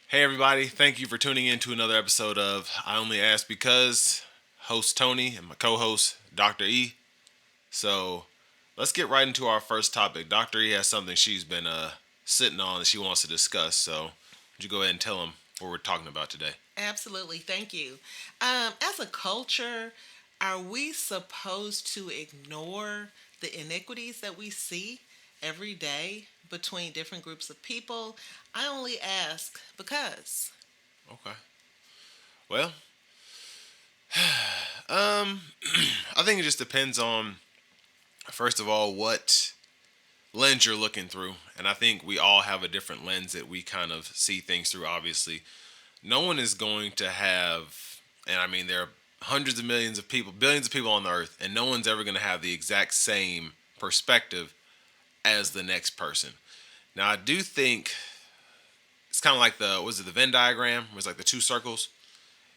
Hey everybody, thank you for tuning in to another episode of I Only Ask Because. Host Tony and my co-host Dr. E. So let's get right into our first topic. Dr. E has something she's been sitting on that she wants to discuss. So would you go ahead and tell him what we're talking about today? Absolutely. Thank you. As a culture, are we supposed to ignore the inequities that we see every day between different groups of people? I only ask because. Okay. Well, um, I think it just depends on first of all what lens you're looking through, and I think we all have a different lens that we kind of see things through. Obviously, no one is going to have, and I mean, there are hundreds of millions of people, billions of people on the earth, and no one's ever going to have the exact same perspective as the next person. Now, I do think it's kind of like the Venn diagram, where it's like the two circles.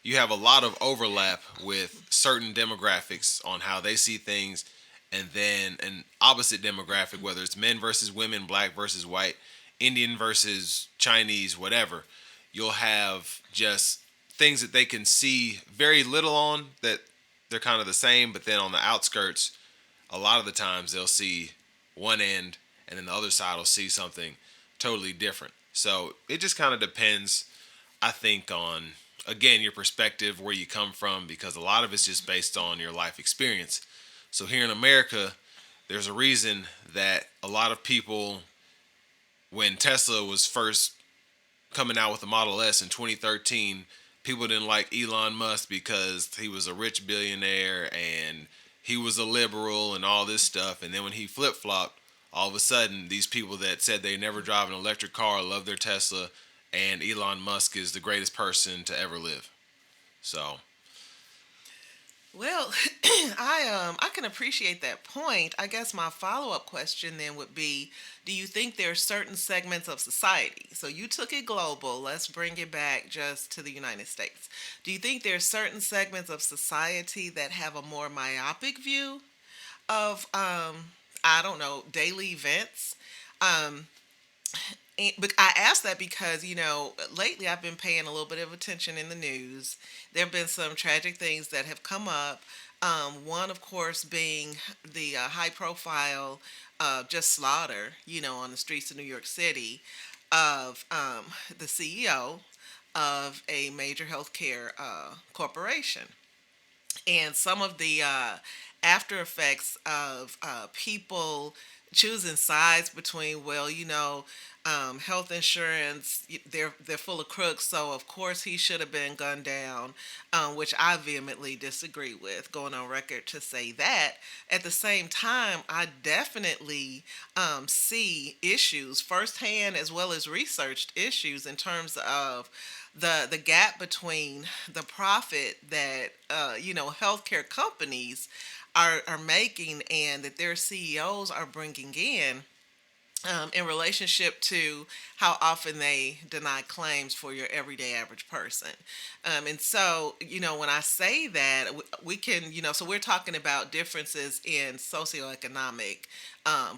You have a lot of overlap with certain demographics on how they see things, and then an opposite demographic, whether it's men versus women, black versus white, Indian versus Chinese, whatever. You'll have just things that they can see very little on, that they're kind of the same, but then on the outskirts, a lot of the times they'll see one end, and then the other side will see something totally different. So it just kind of depends, I think, on again your perspective, where you come from, because a lot of it's just based on your life experience. So here in America, there's a reason that a lot of people, when Tesla was first coming out with the Model S in 2013, people didn't like Elon Musk because he was a rich billionaire and he was a liberal and all this stuff. And then when he flip flopped, all of a sudden, these people that said they never drive an electric car love their Tesla, and Elon Musk is the greatest person to ever live. So, Well, I can appreciate that point. I guess my follow-up question then would be, do you think there are certain segments of society? So you took it global. Let's bring it back just to the United States. Do you think there are certain segments of society that have a more myopic view of I don't know, daily events? Um but I ask that because, lately I've been paying a little bit of attention in the news. There have been some tragic things that have come up. One, of course, being the high profile just slaughter, on the streets of New York City of the CEO of a major healthcare corporation. And some of the after effects of people choosing sides between, well, health insurance, they're full of crooks, so of course he should have been gunned down, which I vehemently disagree with, going on record to say that. At the same time, I definitely see issues firsthand as well as researched issues in terms of the gap between the profit that healthcare companies are making and that their CEOs are bringing in relationship to how often they deny claims for your everyday average person. And so, when I say that, we can, so we're talking about differences in socioeconomic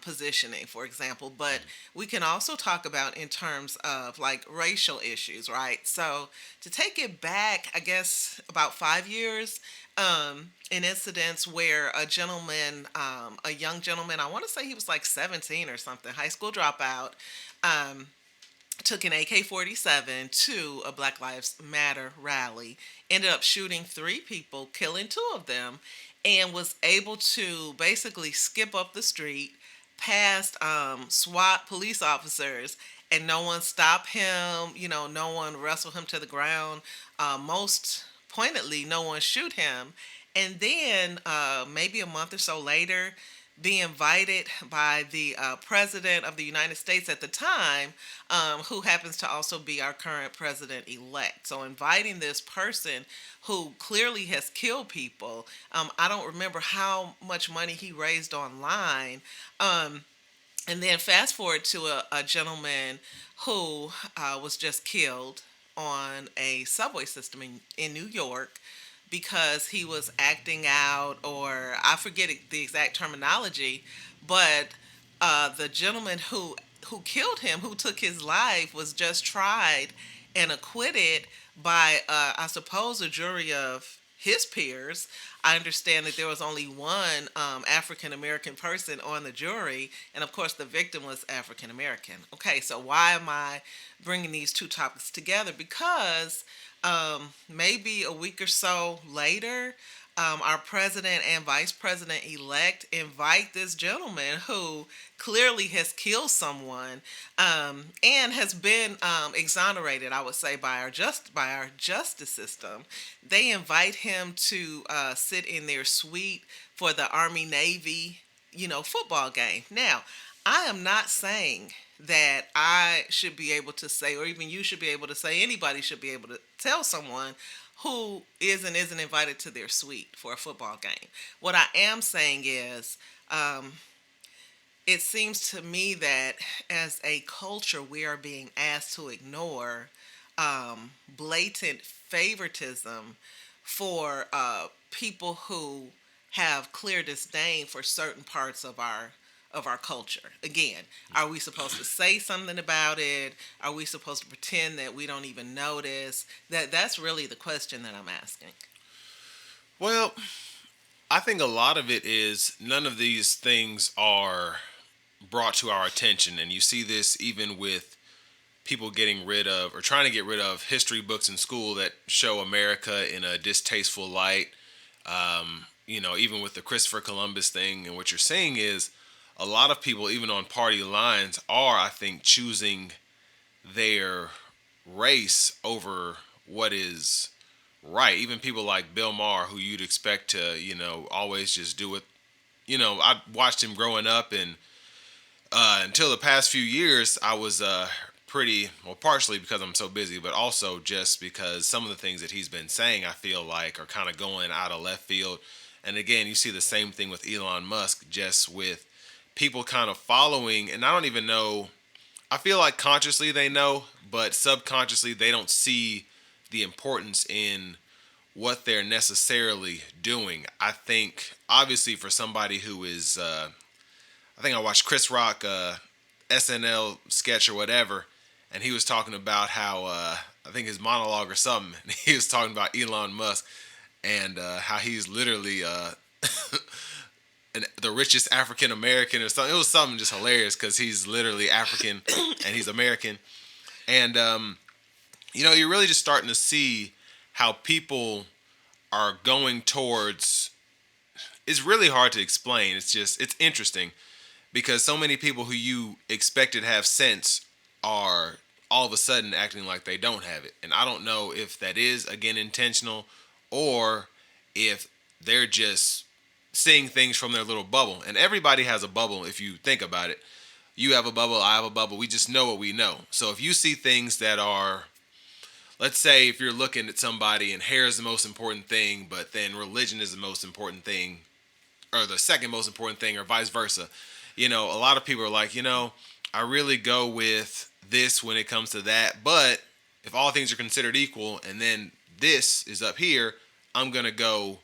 positioning, for example, but we can also talk about in terms of like racial issues, right? So, to take it back, I guess about 5 years, an incidents where a young gentleman, I want to say he was like 17 or something, high school dropout, um, took an AK-47 to a Black Lives Matter rally, ended up shooting three people, killing two of them, and was able to basically skip up the street past SWAT police officers, and no one stopped him. No one wrestled him to the ground. Most pointedly, no one shoot him. And then maybe a month or so later, be invited by the president of the United States at the time, who happens to also be our current president elect. So, inviting this person who clearly has killed people. I don't remember how much money he raised online. And then, fast forward to a gentleman who was just killed on a subway system in New York because he was acting out, or I forget the exact terminology, but the gentleman who killed him, who took his life, was just tried and acquitted by, I suppose, a jury of his peers. I understand that there was only one African American person on the jury, and of course, the victim was African American. Okay, so why am I bringing these two topics together? Because maybe a week or so later, our president and vice president elect invite this gentleman who clearly has killed someone, and has been exonerated, I would say, by our justice system. They invite him to sit in their suite for the Army Navy, football game. Now, I am not saying that I should be able to say, or even you should be able to say, anybody should be able to tell someone who is and isn't invited to their suite for a football game. What I am saying is, it seems to me that as a culture, we are being asked to ignore blatant favoritism for people who have clear disdain for certain parts of our culture. Again, are we supposed to say something about it? Are we supposed to pretend that we don't even notice? That's really the question that I'm asking. Well, I think a lot of it is none of these things are brought to our attention. And you see this even with people getting rid of or trying to get rid of history books in school that show America in a distasteful light. Even with the Christopher Columbus thing. And what you're saying is a lot of people, even on party lines, are, I think, choosing their race over what is right. Even people like Bill Maher, who you'd expect to, always just do it. I watched him growing up, and until the past few years, I was pretty, well, partially because I'm so busy, but also just because some of the things that he's been saying, I feel like, are kind of going out of left field. And again, you see the same thing with Elon Musk, just with people kind of following, and I don't even know, I feel like consciously they know, but subconsciously they don't see the importance in what they're necessarily doing. I think, obviously, for somebody who is, I think I watched Chris Rock SNL sketch or whatever, and he was talking about how, I think his monologue or something, and he was talking about Elon Musk and how he's literally the richest African American or something. It was something just hilarious because he's literally African and he's American. And, you're really just starting to see how people are going towards. It's really hard to explain. It's interesting because so many people who you expected to have sense are all of a sudden acting like they don't have it. And I don't know if that is, again, intentional or if they're just seeing things from their little bubble. And everybody has a bubble if you think about it. You have a bubble, I have a bubble. We just know what we know. So if you see things that are, let's say if you're looking at somebody and hair is the most important thing, but then religion is the most important thing, or the second most important thing, or vice versa. A lot of people are like, I really go with this when it comes to that. But if all things are considered equal and then this is up here, I'm going to go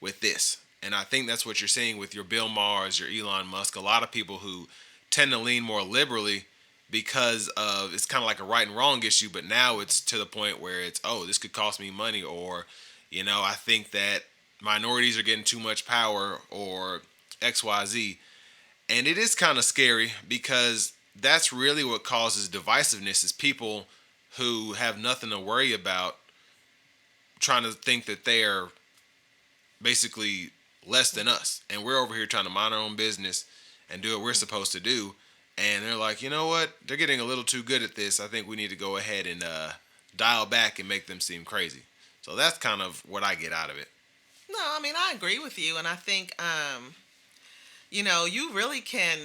with this. And I think that's what you're seeing with your Bill Maher's, your Elon Musk, a lot of people who tend to lean more liberally because of, it's kind of like a right and wrong issue, but now it's to the point where it's, oh, this could cost me money, or, I think that minorities are getting too much power, or XYZ. And it is kind of scary because that's really what causes divisiveness, is people who have nothing to worry about trying to think that they are basically less than us. And we're over here trying to mind our own business and do what we're supposed to do. And they're like, you know what? They're getting a little too good at this. I think we need to go ahead and dial back and make them seem crazy. So that's kind of what I get out of it. No, I mean, I agree with you. And I think, you really can.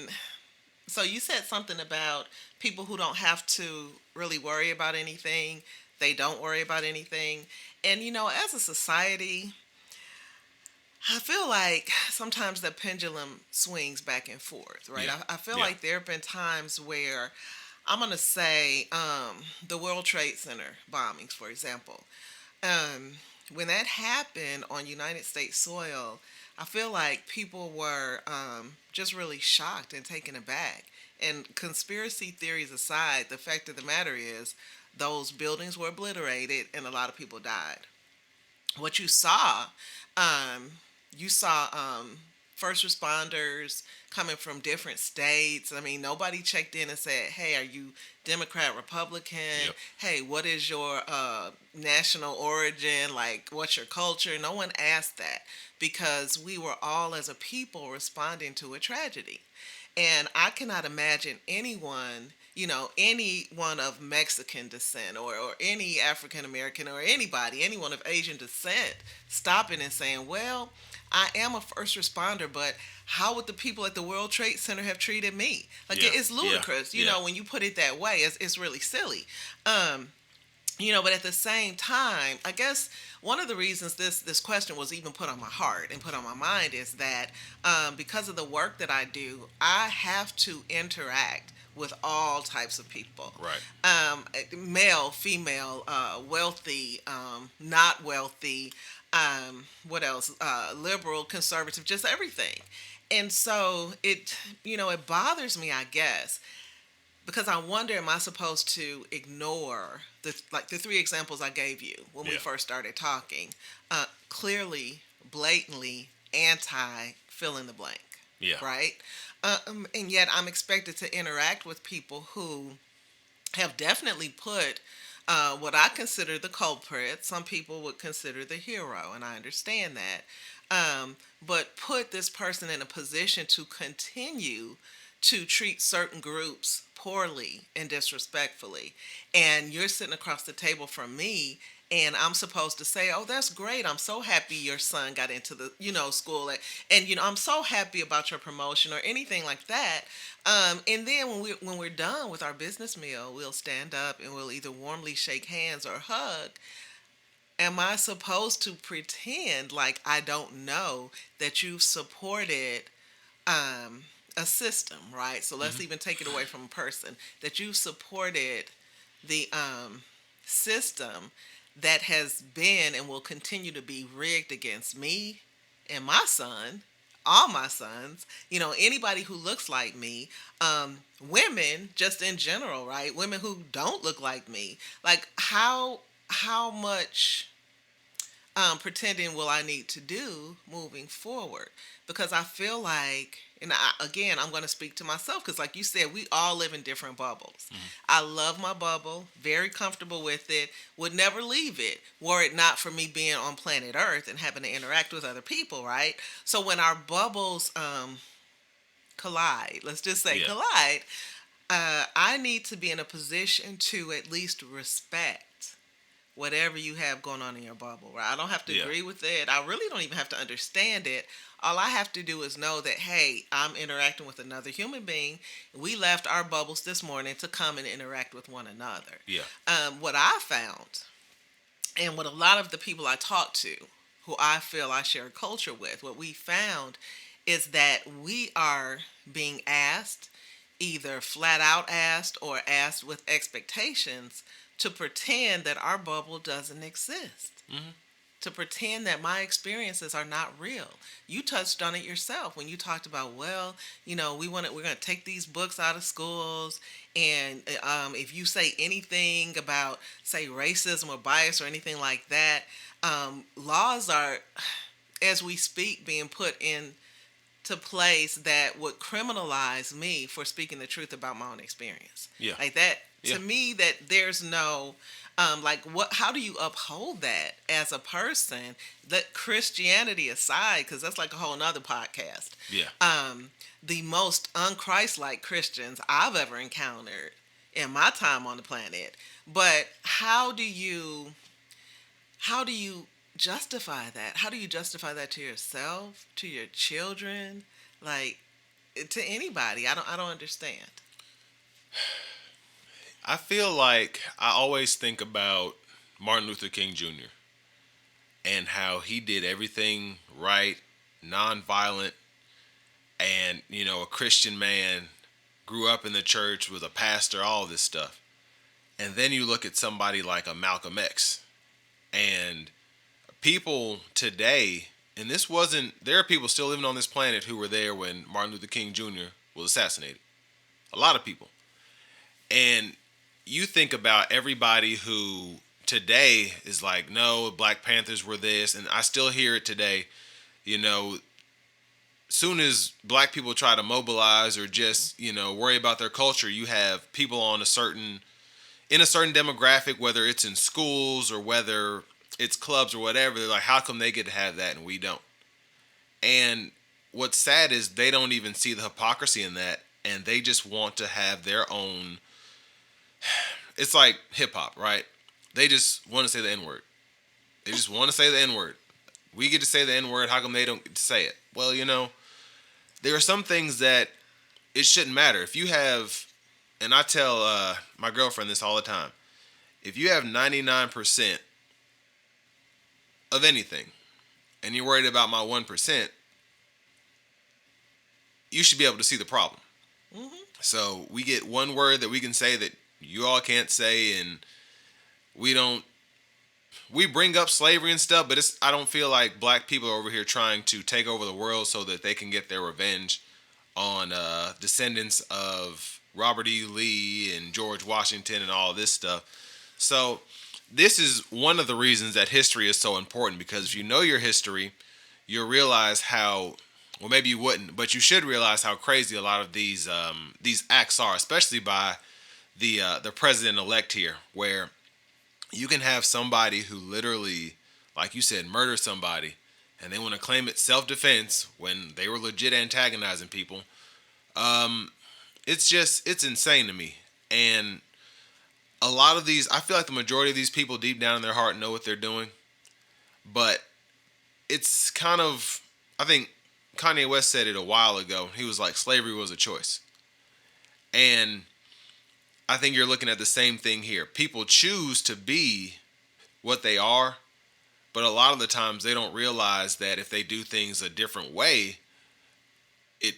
So you said something about people who don't have to really worry about anything. They don't worry about anything. And, as a society, I feel like sometimes the pendulum swings back and forth, right? Yeah. I feel Yeah. like there have been times where I'm going to say the World Trade Center bombings, for example. Um, when that happened on United States soil, I feel like people were just really shocked and taken aback. And conspiracy theories aside, the fact of the matter is, those buildings were obliterated and a lot of people died. What um, you saw first responders coming from different states. I mean, nobody checked in and said, "Hey, are you Democrat, Republican? Yep. Hey, what is your national origin? Like, what's your culture?" No one asked that because we were all, as a people, responding to a tragedy. And I cannot imagine anyone, anyone of Mexican descent or any African American or anybody, anyone of Asian descent, stopping and saying, well, I am a first responder, but how would the people at the World Trade Center have treated me? Like, Yeah. it's Yeah. ludicrous, Yeah. when you put it that way. It's really silly. Um, but at the same time, I guess one of the reasons this question was even put on my heart and put on my mind is that because of the work that I do, I have to interact with all types of people. Right. Male, female, wealthy, not wealthy, what else? Liberal, conservative, just everything. And so it bothers me, I guess, because I wonder, am I supposed to ignore the three examples I gave you when we Yeah. first started talking? Clearly, blatantly anti fill in the blank, Yeah. right? And yet I'm expected to interact with people who have definitely put what I consider the culprit. Some people would consider the hero, and I understand that. But put this person in a position to continue to treat certain groups poorly and disrespectfully. And you're sitting across the table from me, and I'm supposed to say, "Oh, that's great. I'm so happy your son got into the, school, and I'm so happy about your promotion," or anything like that. And then when we're done with our business meal, we'll stand up and we'll either warmly shake hands or hug. Am I supposed to pretend like I don't know that you've supported um, a system, right? So let's Hmm. even take it away from a person, that you supported the system that has been and will continue to be rigged against me and my son, all my sons, anybody who looks like me, women just in general, right? Women who don't look like me. Like, how much pretending will I need to do moving forward? Because I feel like, and again, I'm going to speak to myself because, like you said, we all live in different bubbles. Hmm. I love my bubble, very comfortable with it, would never leave it were it not for me being on planet Earth and having to interact with other people, right? So when our bubbles collide, let's just say Yeah. collide, I need to be in a position to at least respect whatever you have going on in your bubble, right? I don't have to Yeah. agree with it. I really don't even have to understand it. All I have to do is know that, hey, I'm interacting with another human being. We left our bubbles this morning to come and interact with one another. Yeah. What I found, and what a lot of the people I talk to, who I feel I share a culture with, what we found is that we are being asked, either flat out asked or asked with expectations, to pretend that our bubble doesn't exist, Hmm. to pretend that my experiences are not real. You touched on it yourself when you talked about, well, we're going to take these books out of schools, and if you say anything about, say, racism or bias or anything like that, laws are, as we speak, being put in to place that would criminalize me for speaking the truth about my own experience. Yeah. Like that, Yeah. to me, that there's no like, what, how do you uphold that as a person? Let Christianity aside, because that's like a whole nother podcast. Yeah. The most unchristlike Christians I've ever encountered in my time on the planet. But how do you justify that? How do you justify that to yourself, to your children, like, to anybody? I don't understand. I feel like I always think about Martin Luther King Jr. and how he did everything right, nonviolent, and a Christian man, grew up in the church, was a pastor, all this stuff. And then you look at somebody like a Malcolm X, and people today, and there are people still living on this planet who were there when Martin Luther King Jr. was assassinated. A lot of people. And you think about everybody who today is like, no, Black Panthers were this, and I still hear it today. You know, soon as black people try to mobilize or just worry about their culture, you have people on a certain demographic, whether it's in schools or whether it's clubs or whatever. They're like, how come they get to have that and we don't? And what's sad is they don't even see the hypocrisy in that, and they just want to have their own. It's like hip hop, right? They just want to say the N word. They just want to say the N word. We get to say the N word. How come they don't get to say it? Well, there are some things that it shouldn't matter. If you have, and I tell my girlfriend this all the time, if you have 99% of anything and you're worried about my 1%, you should be able to see the problem. Mm-hmm. So we get one word that we can say that you all can't say, and we bring up slavery and stuff, but I don't feel like black people are over here trying to take over the world so that they can get their revenge on descendants of Robert E. Lee and George Washington and all this stuff. So this is one of the reasons that history is so important, because if you know your history, you'll realize how, well, maybe you wouldn't, but you should realize how crazy a lot of these acts are, especially by the president-elect here, where you can have somebody who literally, like you said, murder somebody, and they want to claim it's self-defense when they were legit antagonizing people. It's insane to me. And a lot of these, I feel like the majority of these people deep down in their heart know what they're doing. But it's kind of, I think Kanye West said it a while ago. He was like, slavery was a choice. And I think you're looking at the same thing here. People choose to be what they are, but a lot of the times they don't realize that if they do things a different way, it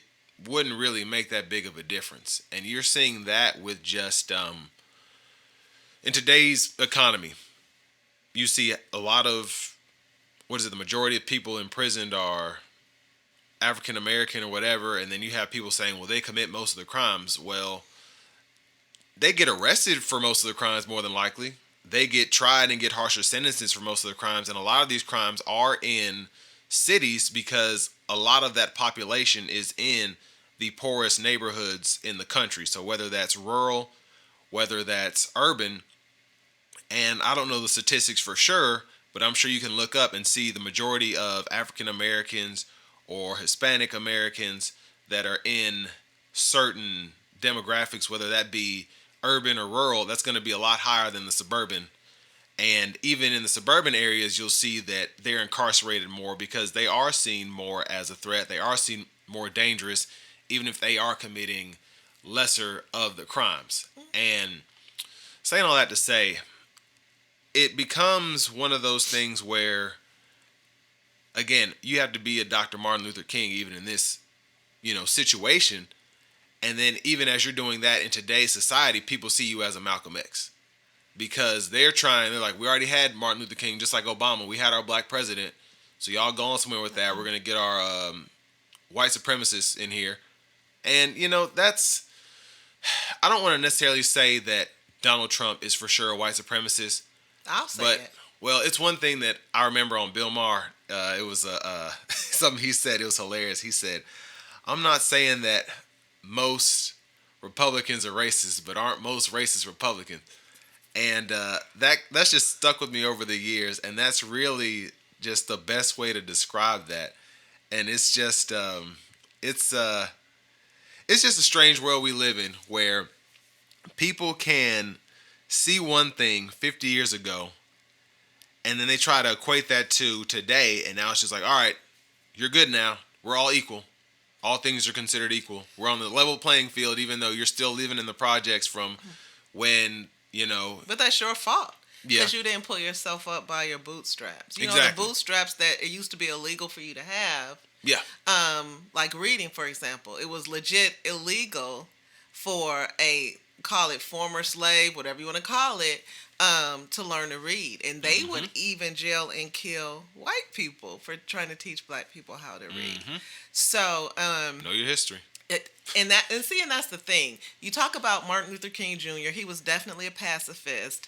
wouldn't really make that big of a difference. And you're seeing that with just in today's economy. You see a lot of, the majority of people imprisoned are African American or whatever, and then you have people saying, well, they commit most of the crimes. Well, they get arrested for most of the crimes more than likely. They get tried and get harsher sentences for most of the crimes, and a lot of these crimes are in cities because a lot of that population is in the poorest neighborhoods in the country. So whether that's rural, whether that's urban, and I don't know the statistics for sure, but I'm sure you can look up and see the majority of African Americans or Hispanic Americans that are in certain demographics, whether that be urban or rural, that's going to be a lot higher than the suburban. And even in the suburban areas, you'll see that they're incarcerated more because they are seen more as a threat. They are seen more dangerous, even if they are committing lesser of the crimes. And saying all that to say, it becomes one of those things where, again, you have to be a Dr. Martin Luther King even in this, situation. And then even as you're doing that in today's society, people see you as a Malcolm X. Because they're like, we already had Martin Luther King, just like Obama. We had our black president. So y'all go on somewhere with that. We're going to get our white supremacists in here. And, I don't want to necessarily say that Donald Trump is for sure a white supremacist. I'll say it. Well, it's one thing that I remember on Bill Maher. It was something he said. It was hilarious. He said, I'm not saying that most Republicans are racist, but aren't most racist Republicans? And that's just stuck with me over the years, and that's really just the best way to describe that. And it's just it's just a strange world we live in, where people can see one thing 50 years ago, and then they try to equate that to today, and now it's just like, all right, you're good now. We're all equal. All things are considered equal. We're on the level playing field, even though you're still living in the projects from when, But that's your fault. Yeah. Because you didn't pull yourself up by your bootstraps. You know, Exactly. the bootstraps that it used to be illegal for you to have. Yeah. Like reading, for example. It was legit illegal for call it former slave, whatever you want to call it, to learn to read. And they would even jail and kill white people for trying to teach black people how to read. So, know your history. And that's the thing. You talk about Martin Luther King Jr. He was definitely a pacifist.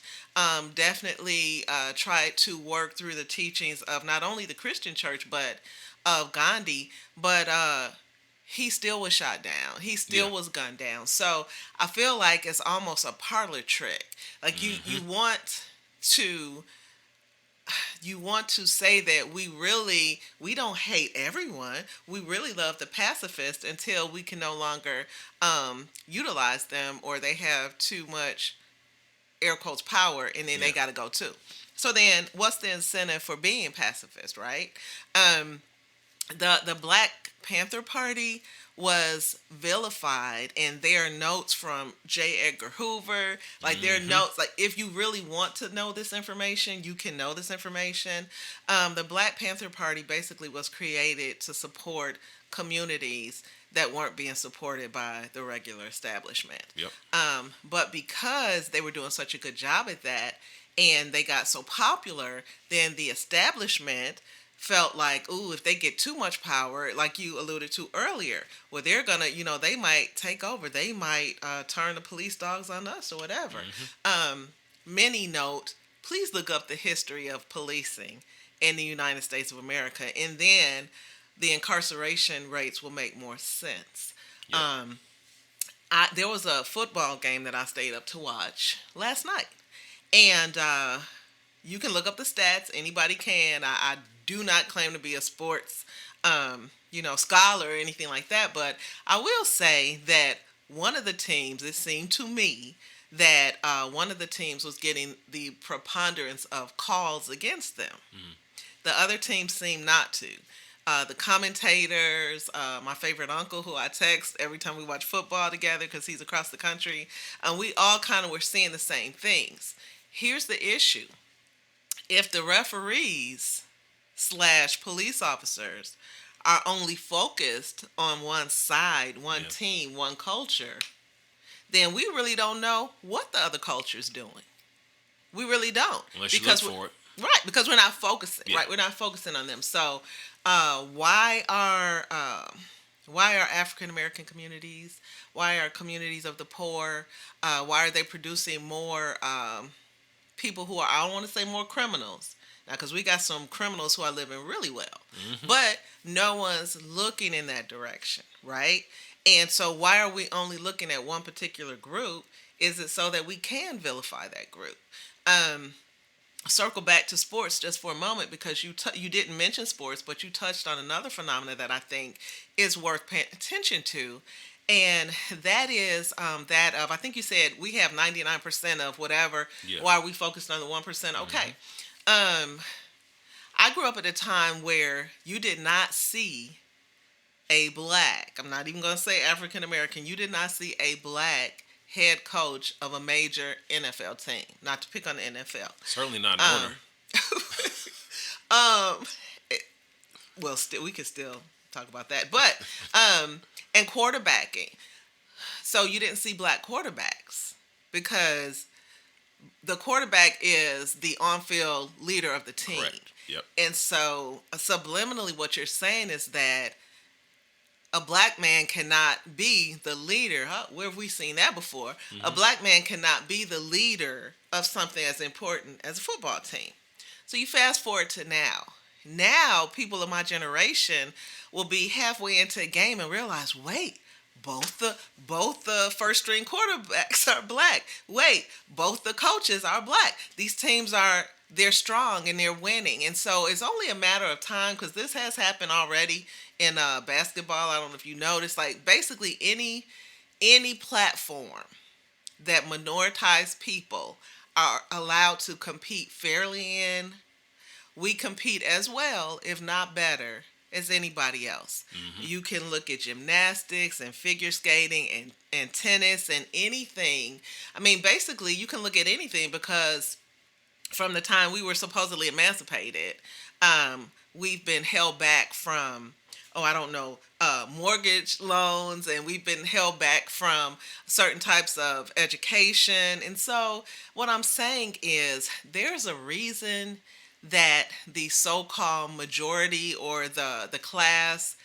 Definitely tried to work through the teachings of not only the Christian church but of Gandhi. But he still was shot down. He Yeah. still was gunned down. So I feel like it's almost a parlor trick. Like Hmm. to you want to say that we don't hate everyone. We really love the pacifists until we can no longer utilize them, or they have too much air quotes power, and then they Yeah. got to go too. So then, what's the incentive for being pacifist, right? Um, the Black Panther Party was vilified, and there are notes from J. Edgar Hoover. Like, there are Hmm. notes, like, if you really want to know this information, you can know this information. The Black Panther Party basically was created to support communities that weren't being supported by the regular establishment. Yep. But because they were doing such a good job at that, and they got so popular, then the establishment felt like, ooh, if they get too much power, like you alluded to earlier, well, they're gonna, they might take over. They might turn the police dogs on us or whatever. Hmm. Many note, please look up the history of policing in the United States of America, and then the incarceration rates will make more sense. Yep. Um, there was a football game that I stayed up to watch last night, and you can look up the stats. Anybody can. I do not claim to be a sports, scholar or anything like that. But I will say that one of the teams, it seemed to me that one of the teams was getting the preponderance of calls against them. Hmm. The other team seemed not to. The commentators, my favorite uncle who I text every time we watch football together because he's across the country, we all kind of were seeing the same things. Here's the issue: if the referees slash police officers are only focused on one side, one Yeah. team, one culture, then we really don't know what the other culture is doing. We really don't, Unless you look because for it. right, because we're not focusing. Yeah. Right, we're not focusing on them. So, why are African American communities? Why are communities of the poor? Why are they producing more people who are, I don't want to say more criminals now, because we got some criminals who are living really well, Hmm. but no one's looking in that direction, right? And so why are we only looking at one particular group? Is it so that we can vilify that group? um Circle back to sports just for a moment, because you didn't mention sports, but you touched on another phenomenon that I think is worth paying attention to, and that is that of, I think you said we have 99% of whatever. Yeah. Why are we focused on the 1%? Hmm. Okay. Um, I grew up at a time where you did not see a black. I'm not even going to say African American. You did not see a black head coach of a major NFL team. Not to pick on the NFL. Certainly not an Um, owner. um, it- well, still we could still talk about that, but and quarterbacking. So you didn't see black quarterbacks because the quarterback is the on-field leader of the team. Correct. Yep. And so subliminally, what you're saying is that a black man cannot be the leader. Huh? Where have we seen that before? A Hmm. black man cannot be the leader of something as important as a football team. So you fast forward to now. Now, people of my generation will be halfway into a game and realize, wait, both the first string quarterbacks are black. Wait, both the coaches are black. These teams they're strong and they're winning. And so it's only a matter of time, because this has happened already in basketball. I don't know if you noticed, like basically any platform that minoritized people are allowed to compete fairly in, we compete as well, if not better, as anybody else. Hmm. You can look at gymnastics and figure skating and tennis and anything. I mean, basically, you can look at anything, because from the time we were supposedly emancipated, we've been held back from, oh, I don't know, mortgage loans, and we've been held back from certain types of education. And so, what I'm saying is, there's a reason that the so-called majority, or the class,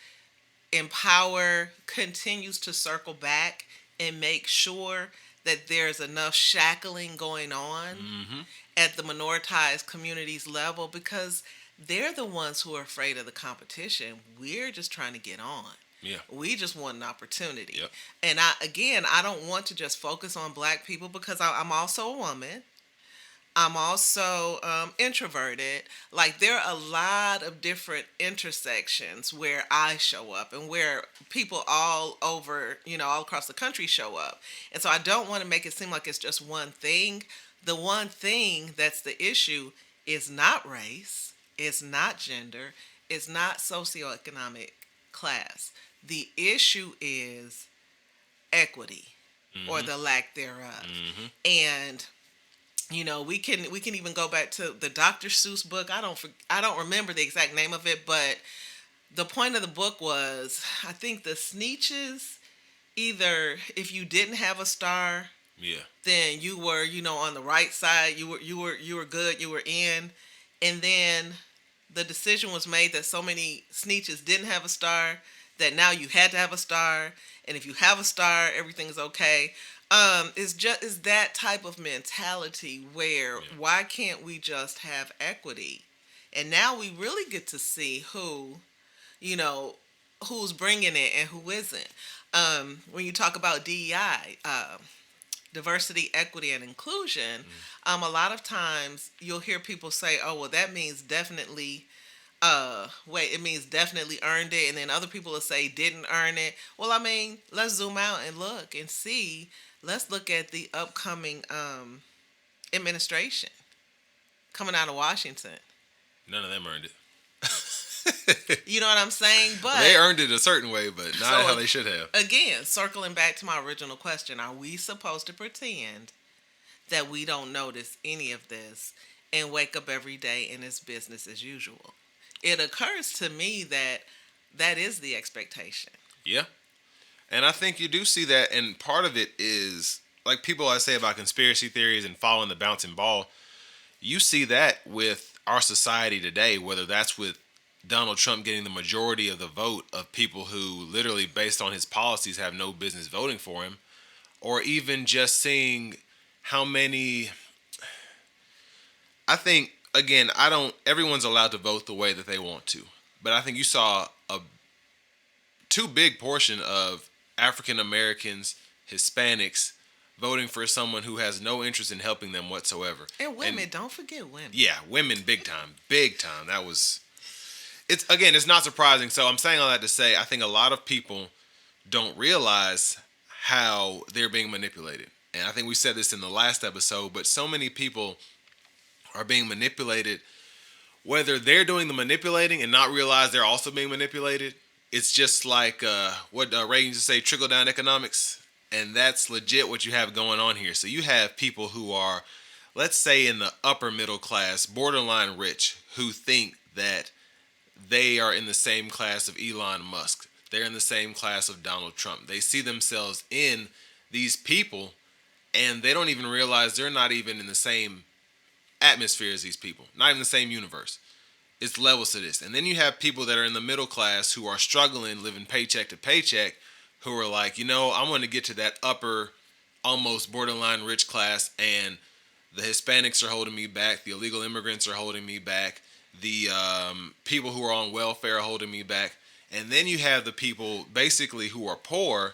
Empower continues to circle back and make sure that there's enough shackling going on Mm-hmm. at the minoritized communities level because they're the ones who are afraid of the competition. We're just trying to get on. Yeah. We just want an opportunity. Yep. And I don't want to just focus on black people because I'm also a woman. I'm also introverted. Like, there are a lot of different intersections where I show up and where people all over, all across the country show up. And so I don't want to make it seem like it's just one thing. The one thing that's the issue is not race, it's not gender, it's not socioeconomic class. The issue is equity or Mm-hmm. the lack thereof. Mm-hmm. And we can even go back to the Dr. Seuss book. I don't remember the exact name of it, but the point of the book was, I think the Sneetches, either if you didn't have a star, Yeah. then you were, on the right side. You were good. You were in, and then the decision was made that so many Sneetches didn't have a star that now you had to have a star, and if you have a star, everything is okay. Is that type of mentality where Yeah. why can't we just have equity? And now we really get to see you know, who's bringing it and who isn't. When you talk about DEI, diversity, equity, and inclusion, a lot of times you'll hear people say, "Oh, well, that means definitely." Wait, it means definitely earned it, and then other people will say didn't earn it. Well, I mean, let's zoom out and look and see. Let's look at the upcoming administration coming out of Washington. None of them earned it. You know what I'm saying? But They earned it a certain way, but not So, how they should have. again, circling back to my original question, are we supposed to pretend that we don't notice any of this and wake up every day and it's business as usual? It occurs to me that that is the expectation. Yeah. And I think you do see that, and part of it is like people I say about conspiracy theories and following the bouncing ball. You see that with our society today, whether that's with Donald Trump getting the majority of the vote of people who literally, based on his policies, have no business voting for him, or even just seeing how many. I think, again, I don't. Everyone's allowed to vote the way that they want to, but I think you saw a too big portion of African Americans, Hispanics, voting for someone who has no interest in helping them whatsoever. And women, don't forget women. Yeah, women, big time, big time. That was. It's not surprising. So I'm saying all that to say, I think a lot of people don't realize how they're being manipulated. And I think we said this in the last episode, but so many people are being manipulated, whether they're doing the manipulating and not realize they're also being manipulated. It's just like what Reagan used to say, trickle down economics. And that's legit what you have going on here. So you have people who are, let's say, in the upper middle class, borderline rich, who think that they are in the same class of Elon Musk. They're in the same class of Donald Trump. They see themselves in these people, and they don't even realize they're not even in the same atmosphere as these people, not even the same universe. It's levels to this. And then you have people that are in the middle class who are struggling, living paycheck to paycheck, who are like, I want to get to that upper, almost borderline rich class, and the Hispanics are holding me back. The illegal immigrants are holding me back. The people who are on welfare are holding me back. And then you have the people basically who are poor,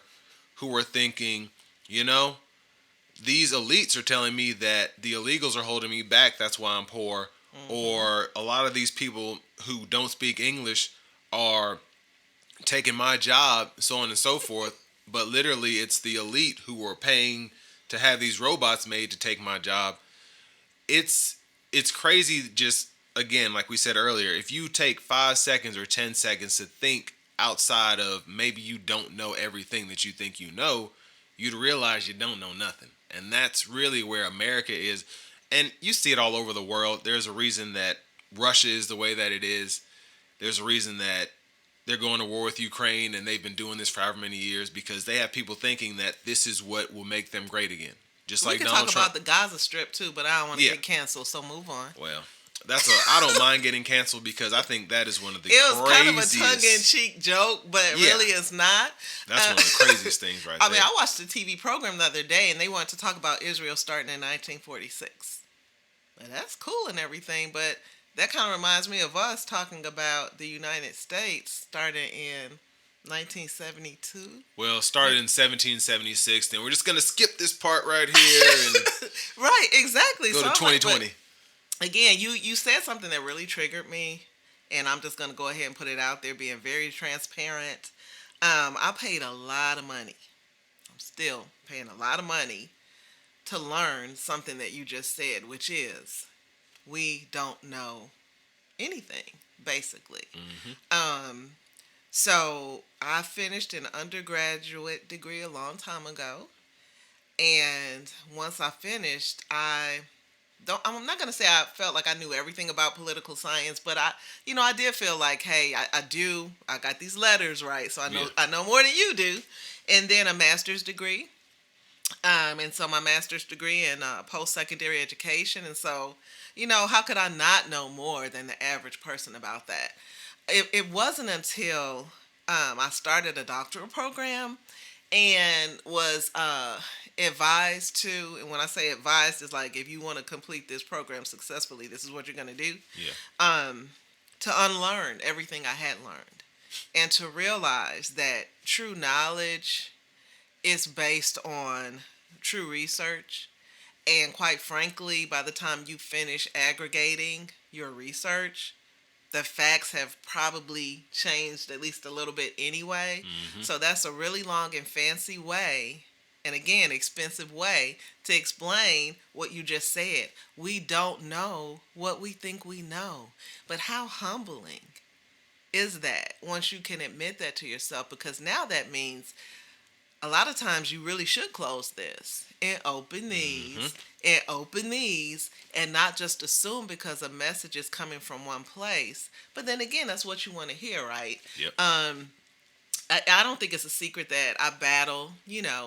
who are thinking, these elites are telling me that the illegals are holding me back. That's why I'm poor. Mm-hmm. Or a lot of these people who don't speak English are taking my job, so on and so forth. But literally, it's the elite who are paying to have these robots made to take my job. It's crazy. Just again, like we said earlier, if you take 5 seconds or 10 seconds to think outside of maybe you don't know everything that you think you know, you'd realize you don't know nothing. And that's really where America is. And you see it all over the world. There's a reason that Russia is the way that it is. There's a reason that they're going to war with Ukraine, and they've been doing this for however many years, because they have people thinking that this is what will make them great again. Just we like can Donald talk Trump. about the Gaza Strip too, but I don't want to get canceled, so move on. Well, I don't mind getting canceled because I think that is one of the It was kind of a craziest. tongue-in-cheek joke, but Yeah. really it's not. That's one of the craziest things right I there. mean, I watched a TV program the other day, and they wanted to talk about Israel starting in 1946. And that's cool and everything, but that kind of reminds me of us talking about the United States starting in 1972. Well, started in 1776. Then we're just gonna skip this part right here and Right, exactly. go So to I'm like, 2020. but again, you said something that really triggered me, and I'm just gonna go ahead and put it out there, being very transparent. I paid a lot of money. I'm still paying a lot of money to learn something that you just said, which is we don't know anything, basically. Um, so I finished an undergraduate degree a long time ago, and once I finished, I'm not gonna say I felt like I knew everything about political science, but I did feel like, hey, I got these letters right, so Yeah. I know more than you do, and then a master's degree. And so my master's degree in post-secondary education, and so how could I not know more than the average person about that? It wasn't until I started a doctoral program and was advised to, and when I say advised, is like, if you want to complete this program successfully, this is what you're going to do. Yeah. To unlearn everything I had learned and to realize that true knowledge is based on true research. And quite frankly, by the time you finish aggregating your research, the facts have probably changed at least a little bit anyway. So that's a really long and fancy way, and again, expensive way to explain what you just said. We don't know what we think we know. But how humbling is that once you can admit that to yourself? Because now that means a lot of times you really should close this and open these and open these and not just assume because a message is coming from one place. But then again, that's what you want to hear, right? Yep. I don't think it's a secret that I battle,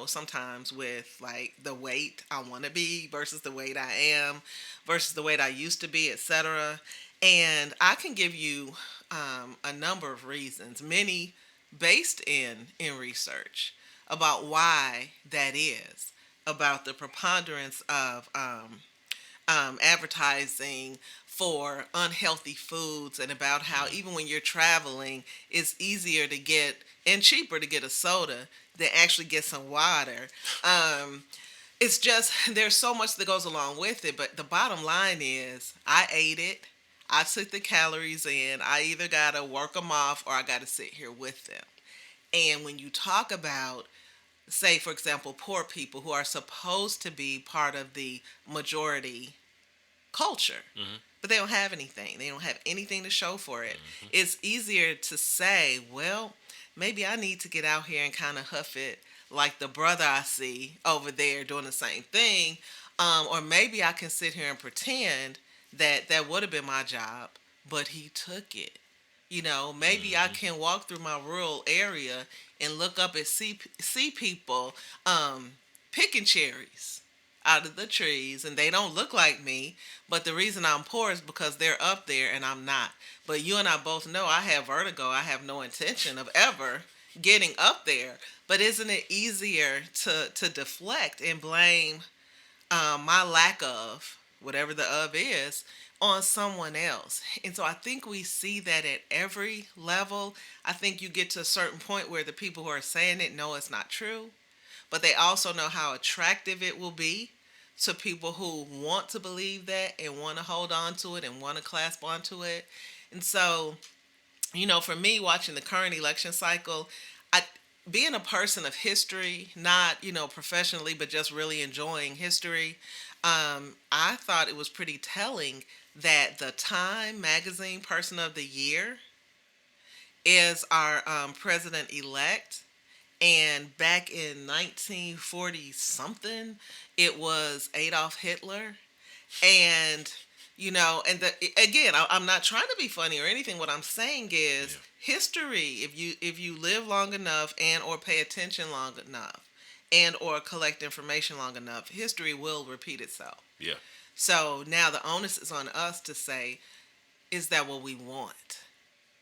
sometimes with like the weight I want to be versus the weight I am versus the weight I used to be, etc. And I can give you a number of reasons, many based in research, about why that is, about the preponderance of advertising for unhealthy foods, and about how even when you're traveling, it's easier to get and cheaper to get a soda than actually get some water. It's just there's so much that goes along with it, but the bottom line is I ate it. I took the calories in. I either got to work them off or I got to sit here with them. And when you talk about, say, for example, poor people who are supposed to be part of the majority culture, but they don't have anything. They don't have anything to show for it. It's easier to say, well, maybe I need to get out here and kind of huff it like the brother I see over there doing the same thing. Or maybe I can sit here and pretend that would have been my job, but he took it. Maybe I can walk through my rural area and look up and see people picking cherries out of the trees, and they don't look like me, but the reason I'm poor is because they're up there and I'm not. But you and I both know I have vertigo. I have no intention of ever getting up there. But isn't it easier to deflect and blame my lack of whatever the of is on someone else? And so I think we see that at every level. I think you get to a certain point where the people who are saying it know it's not true, but they also know how attractive it will be to people who want to believe that and want to hold on to it and want to clasp onto it. And so, for me, watching the current election cycle, being a person of history, not, professionally, but just really enjoying history, I thought it was pretty telling that the Time magazine Person of the Year is our president-elect. And back in 1940 something, it was Adolf Hitler. And again, I'm not trying to be funny or anything. What I'm saying is history. If you live long enough and or pay attention long enough and or collect information long enough, history will repeat itself. Yeah. So now the onus is on us to say, is that what we want?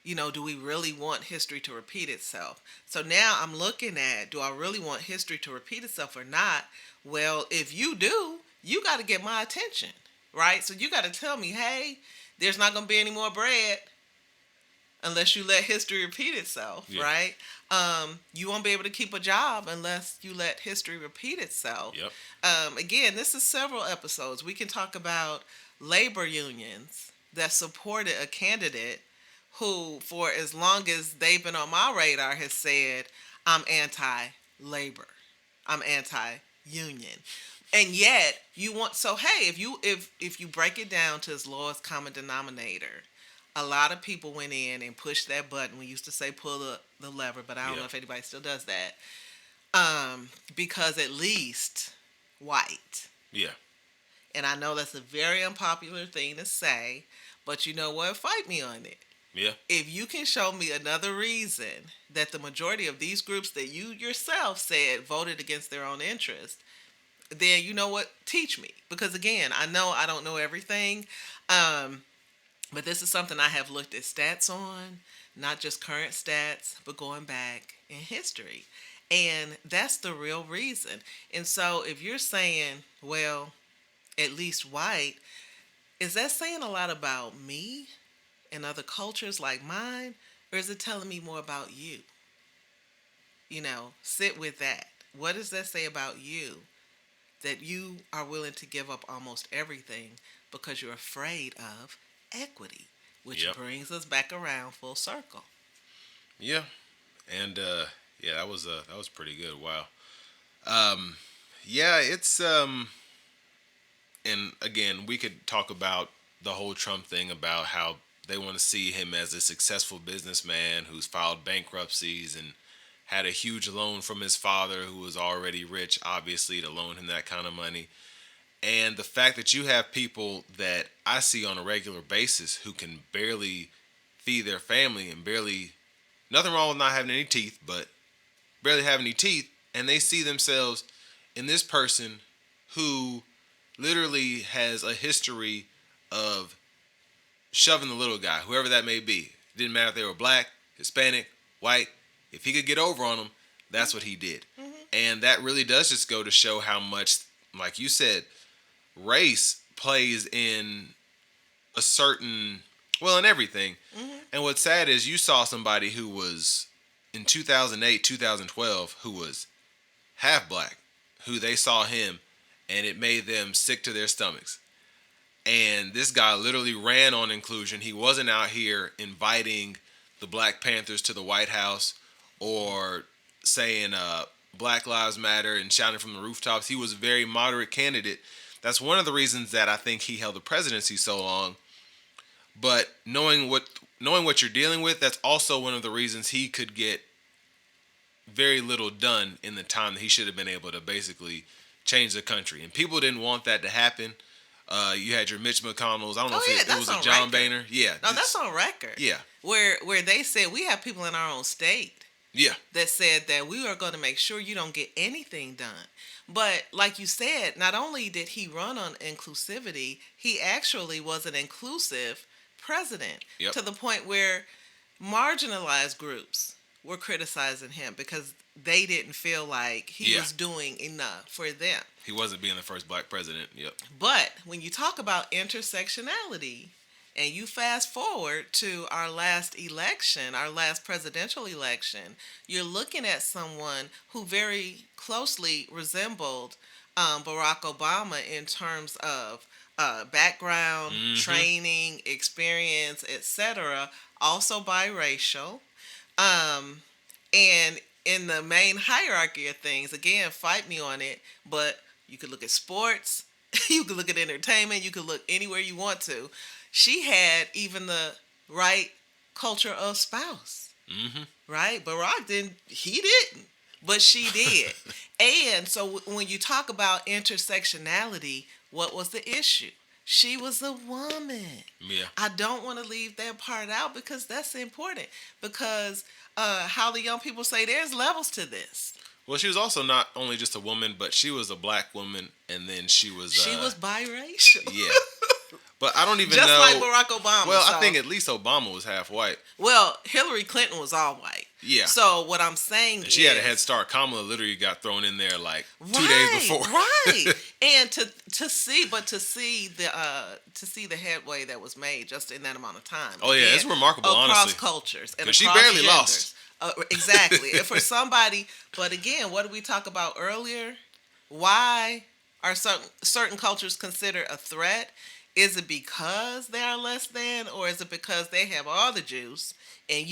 Do we really want history to repeat itself? So now I'm looking at, do I really want history to repeat itself or not? Well, if you do, you got to get my attention, right? So you got to tell me, hey, there's not going to be any more bread unless you let history repeat itself, Yeah. right? You won't be able to keep a job unless you let history repeat itself. Yep. Again, this is several episodes. We can talk about labor unions that supported a candidate who, for as long as they've been on my radar, has said, I'm anti-labor. I'm anti-union. And yet, you want, so hey, if you break it down to its lowest common denominator, a lot of people went in and pushed that button. We used to say pull the lever, but I don't know if anybody still does that. Because at least white. Yeah. And I know that's a very unpopular thing to say, but you know what? Fight me on it. Yeah. If you can show me another reason that the majority of these groups that you yourself said voted against their own interest, then you know what? Teach me. Because again, I know I don't know everything. But this is something I have looked at stats on, not just current stats, but going back in history. And that's the real reason. And so if you're saying, well, at least white, is that saying a lot about me and other cultures like mine? Or is it telling me more about you? Sit with that. What does that say about you? That you are willing to give up almost everything because you're afraid of equity, which brings us back around full circle. Yeah, and that was pretty good. Wow. Yeah, it's and again, we could talk about the whole Trump thing about how they want to see him as a successful businessman who's filed bankruptcies and had a huge loan from his father who was already rich, obviously, to loan him that kind of money. And the fact that you have people that I see on a regular basis who can barely feed their family and nothing wrong with not having any teeth, but barely have any teeth, and they see themselves in this person who literally has a history of shoving the little guy, whoever that may be. It didn't matter if they were black, Hispanic, white. If he could get over on them, that's what he did. Mm-hmm. And that really does just go to show how much, like you said, race plays in a certain, in everything. Mm-hmm. And what's sad is you saw somebody who was in 2008, 2012, who was half black, who they saw him and it made them sick to their stomachs. And this guy literally ran on inclusion. He wasn't out here inviting the Black Panthers to the White House or saying Black Lives Matter and shouting from the rooftops. He was a very moderate candidate. That's one of the reasons that I think he held the presidency so long. But knowing what you're dealing with, that's also one of the reasons he could get very little done in the time that he should have been able to basically change the country. And people didn't want that to happen. You had your Mitch McConnells. I don't know if it was a John Boehner. Yeah. No, that's on record. Yeah. Where they said we have people in our own state. Yeah. That said that we are going to make sure you don't get anything done. But like you said, not only did he run on inclusivity, he actually was an inclusive president. Yep. To the point where marginalized groups were criticizing him because they didn't feel like he was doing enough for them. He wasn't being the first black president. Yep. But when you talk about intersectionality, and you fast forward to our last election, our last presidential election, you're looking at someone who very closely resembled Barack Obama in terms of background, mm-hmm. training, experience, etc. Also biracial. And in the main hierarchy of things, again, fight me on it, but you could look at sports, you could look at entertainment, you could look anywhere you want to. She had even the right culture of spouse, mm-hmm. right? Barack didn't, but she did. And so when you talk about intersectionality, what was the issue? She was a woman. Yeah. I don't want to leave that part out because that's important. Because how the young people say there's levels to this. Well, she was also not only just a woman, but she was a black woman, and then She was biracial. yeah. But I don't even Just like know. Barack Obama. Well, so. I think at least Obama was half white. Well, Hillary Clinton was all white. Yeah. So what I'm saying And she is, had a head start. Kamala literally got thrown in there like 2 right, days before. Right. And to see the headway that was made just in that amount of time. Oh yeah, it's remarkable, across honestly. Cultures and she across barely genders. lost. Exactly. And for somebody, but again, what did we talk about earlier? Why are certain cultures considered a threat? Is it because they are less than, or is it because they have all the juice? And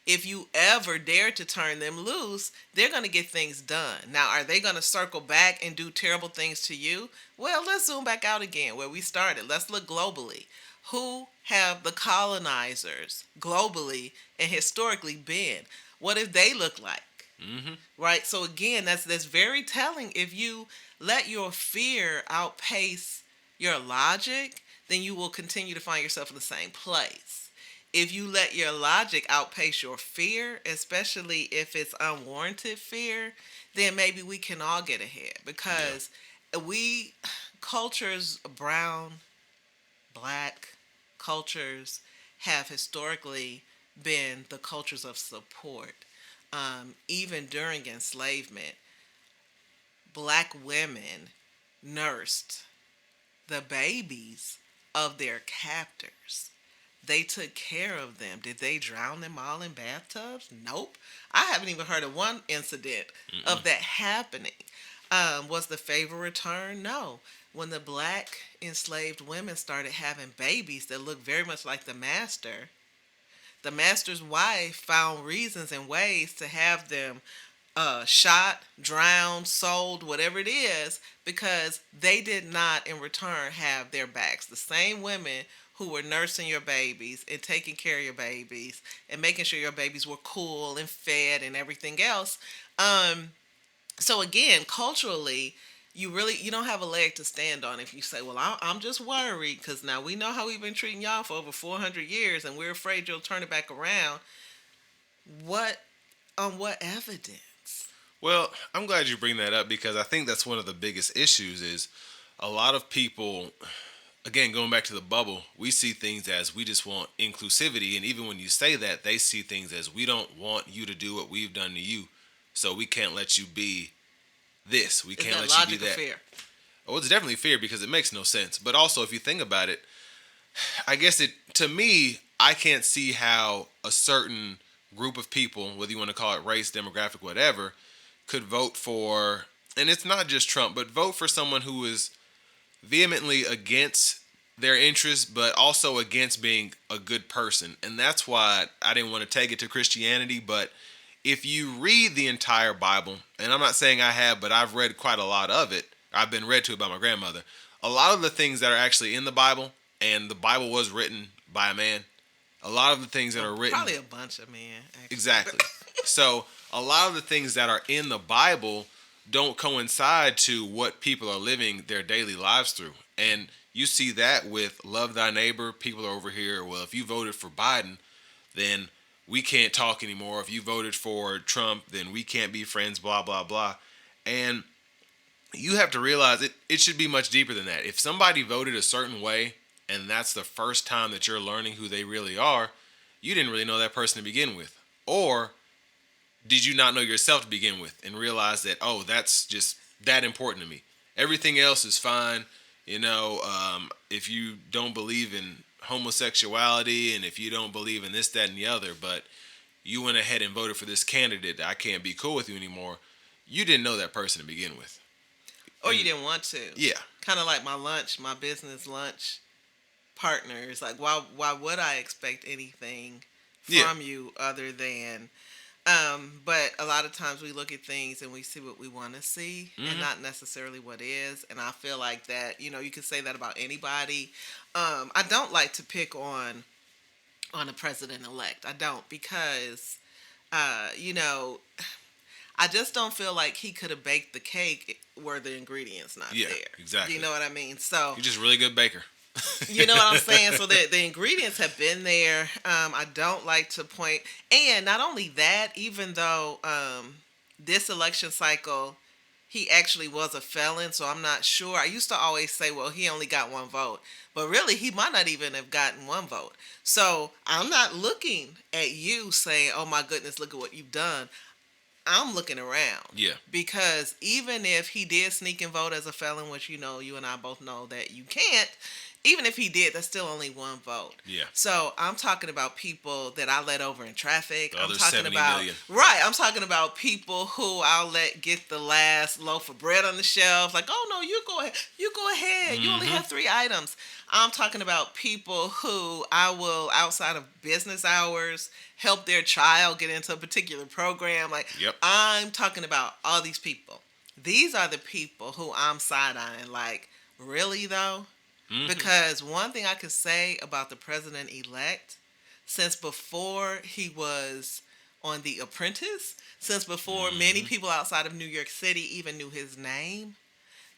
if you ever dare to turn them loose, they're going to get things done. Now, are they going to circle back and do terrible things to you? Well, let's zoom back out again where we started. Let's look globally. Who have the colonizers globally and historically been? What if they look like? Mm-hmm. Right? So again, that's very telling. If you let your fear outpace your logic, then you will continue to find yourself in the same place. If you let your logic outpace your fear, especially if it's unwarranted fear, then maybe we can all get ahead, because cultures, brown, black cultures have historically been the cultures of support. Even during enslavement, black women nursed the babies of their captors. They took care of them. Did they drown them all in bathtubs? Nope. I haven't even heard of one incident of that happening. Was the favor returned? No. When the black enslaved women started having babies that looked very much like the master's wife found reasons and ways to have them shot, drowned, sold, whatever it is, because they did not in return have their backs. The same women who were nursing your babies and taking care of your babies and making sure your babies were cool and fed and everything else. So again, culturally, you don't have a leg to stand on if you say, well, I'm just worried because now we know how we've been treating y'all for over 400 years and we're afraid you'll turn it back around. On what evidence? Well, I'm glad you bring that up, because I think that's one of the biggest issues is a lot of people, again, going back to the bubble, we see things as we just want inclusivity. And even when you say that, they see things as we don't want you to do what we've done to you. So we can't let you be this. We can't let you be that. Fear? Oh, it's definitely fear, because it makes no sense. But also, if you think about it, I guess to me, I can't see how a certain group of people, whether you want to call it race, demographic, whatever, could vote for, and it's not just Trump, but vote for someone who is vehemently against their interests, but also against being a good person. And that's why I didn't want to take it to Christianity. But if you read the entire Bible, and I'm not saying I have, but I've read quite a lot of it. I've been read to it by my grandmother. A lot of the things that are actually in the Bible, and the Bible was written by a man. A lot of the things that are written, probably a bunch of men. Actually. Exactly. So a lot of the things that are in the Bible don't coincide to what people are living their daily lives through. And you see that with love thy neighbor. People are over here, well, if you voted for Biden, then we can't talk anymore. If you voted for Trump, then we can't be friends, blah, blah, blah. And you have to realize it should be much deeper than that. If somebody voted a certain way, and that's the first time that you're learning who they really are, you didn't really know that person to begin with. Or did you not know yourself to begin with and realize that, oh, that's just that important to me? Everything else is fine. If you don't believe in homosexuality and if you don't believe in this, that, and the other, but you went ahead and voted for this candidate that I can't be cool with you anymore, you didn't know that person to begin with. Or you didn't want to. Yeah. Kind of like my business lunch partners. Like, why would I expect anything from you other than... but a lot of times we look at things and we see what we want to see and not necessarily what is. And I feel like that, you can say that about anybody. I don't like to pick on a president-elect. I don't, because, I just don't feel like he could have baked the cake were the ingredients not there. Exactly. You know what I mean? So you're just a really good baker. You know what I'm saying? So the ingredients have been there. I don't like to point. And not only that, even though this election cycle, he actually was a felon, so I'm not sure. I used to always say, well, he only got one vote. But really, he might not even have gotten one vote. So I'm not looking at you saying, oh my goodness, look at what you've done. I'm looking around. Yeah. Because even if he did sneak and vote as a felon, which you and I both know that you can't, even if he did, that's still only one vote. Yeah. So I'm talking about people that I let over in traffic. The I'm other talking 70 about million. right. I'm talking about people who I'll let get the last loaf of bread on the shelf. Like, oh no, you go ahead. You go ahead. You only have 3 items. I'm talking about people who I will, outside of business hours, help their child get into a particular program. Like, Yep. I'm talking about all these people. These are the people who I'm side-eyeing. Like, really though? Because one thing I could say about the president-elect, since before he was on The Apprentice, since before many people outside of New York City even knew his name,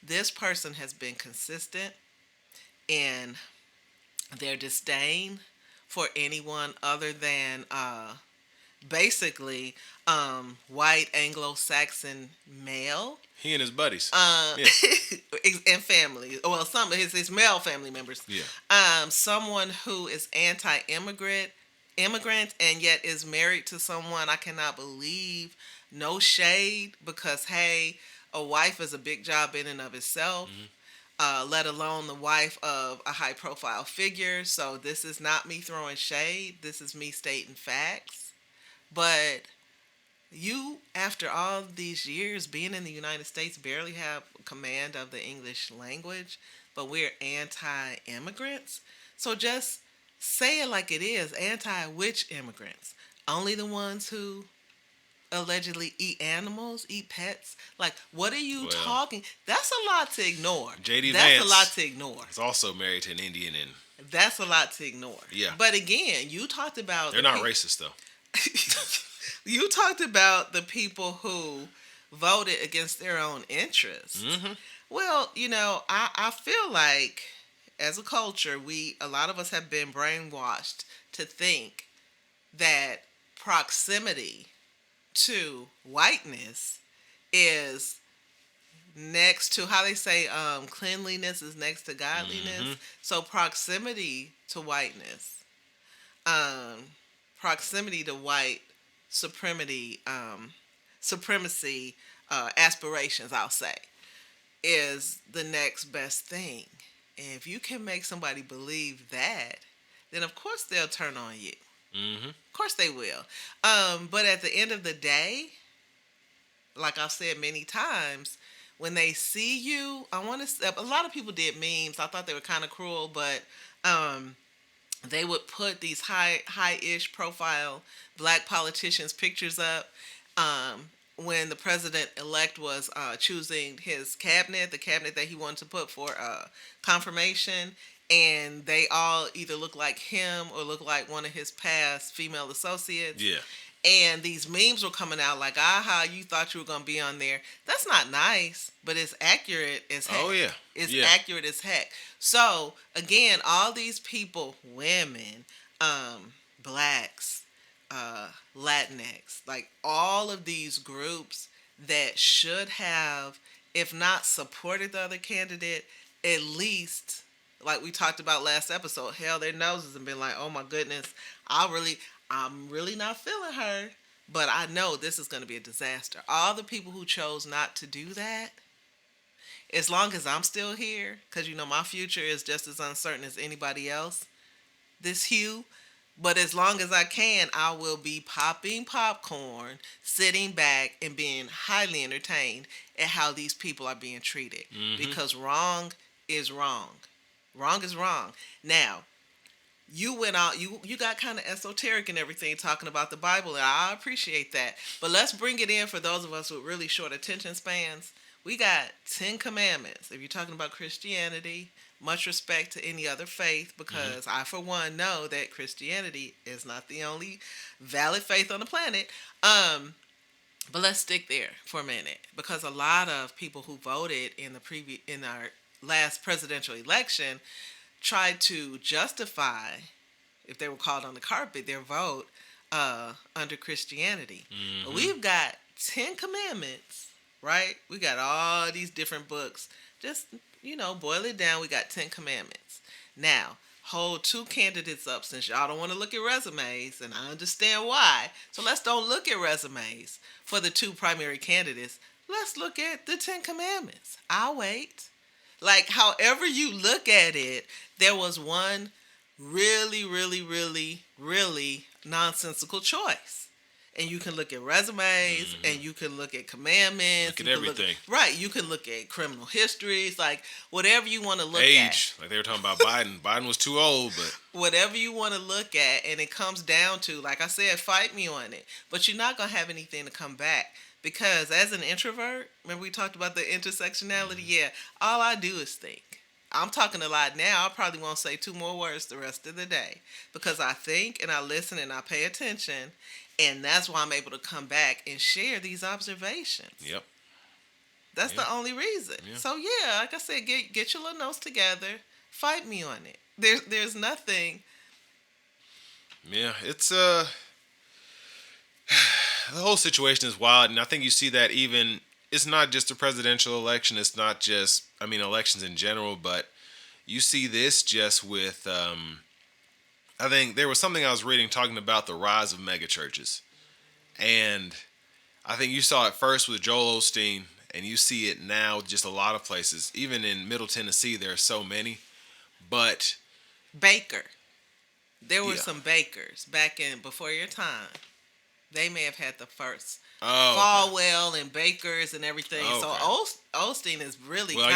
this person has been consistent in their disdain for anyone other than basically white Anglo-Saxon male. He and his buddies. Yeah. And family. Well, some of his male family members. Yeah. Someone who is anti-immigrant, and yet is married to someone I cannot believe. No shade, because hey, a wife is a big job in and of itself. Let alone the wife of a high-profile figure. So this is not me throwing shade. This is me stating facts. But you, after all these years being in the United States, barely have command of the English language, but we're anti-immigrants. So just say it like it is. Anti-which immigrants? Only the ones who allegedly eat animals, eat pets? Like, what are you talking? That's a lot to ignore. J.D. That's Vance a lot to ignore. is also married to an Indian, and that's a lot to ignore. Yeah. But again, you talked about... They're not racist, though. You talked about the people who voted against their own interests. Well, I feel like as a culture, a lot of us have been brainwashed to think that proximity to whiteness is next to, how they say, cleanliness is next to godliness. So proximity to whiteness, proximity to white supremacy, aspirations, I'll say, is the next best thing. And if you can make somebody believe that, then of course they'll turn on you. Of course they will. But at the end of the day, like I've said many times, when they see you, a lot of people did memes. I thought they were kind of cruel, but they would put these high-ish profile black politicians' pictures up when the president-elect was choosing his cabinet, the cabinet that he wanted to put for confirmation, and they all either look like him or look like one of his past female associates. Yeah. And these memes were coming out like, you thought you were going to be on there. That's not nice, but it's accurate as heck. Oh, yeah. It's accurate as heck. So, again, all these people, women, blacks, Latinx, like all of these groups that should have, if not supported the other candidate, at least, like we talked about last episode, held their noses and been like, oh my goodness, I'm really not feeling her, but I know this is going to be a disaster. All the people who chose not to do that, as long as I'm still here, because my future is just as uncertain as anybody else, this hue, but as long as I can, I will be popping popcorn, sitting back and being highly entertained at how these people are being treated. Because wrong is wrong. Wrong is wrong. Now, you went out, you got kind of esoteric and everything talking about the Bible, and I appreciate that. But let's bring it in for those of us with really short attention spans. We got 10 commandments. If you're talking about Christianity, much respect to any other faith, because I, for one, know that Christianity is not the only valid faith on the planet. But let's stick there for a minute, because a lot of people who voted in our last presidential election tried to justify, if they were called on the carpet, their vote under Christianity. But we've got Ten Commandments, right? We got all these different books. Just, boil it down. We got 10 Commandments. Now, hold two candidates up since y'all don't want to look at resumes, and I understand why. So let's don't look at resumes for the two primary candidates. Let's look at the 10 Commandments. I'll wait. Like, however you look at it, there was one really, really, really, really nonsensical choice. And you can look at resumes, and you can look at commandments. Look at everything. Right. You can look at criminal histories, like whatever you want to look at. Age, like they were talking about Biden. Biden was too old, but whatever you want to look at, and it comes down to, like I said, fight me on it. But you're not going to have anything to come back. Because as an introvert, remember we talked about the intersectionality? Yeah, all I do is think. I'm talking a lot now. I probably won't say two more words the rest of the day. Because I think and I listen and I pay attention. And that's why I'm able to come back and share these observations. Yep. That's the only reason. Yeah. So yeah, like I said, get your little notes together. Fight me on it. There's nothing. Yeah, it's the whole situation is wild, and I think you see that even it's not just a presidential election. It's not just elections in general, but you see this just with. I think there was something I was reading talking about the rise of megachurches. And I think you saw it first with Joel Osteen, and you see it now just a lot of places. Even in Middle Tennessee, there are so many. But Baker. There were some bakers back in before your time. They may have had the first Falwell and bakers and everything. Okay. So Osteen is really kind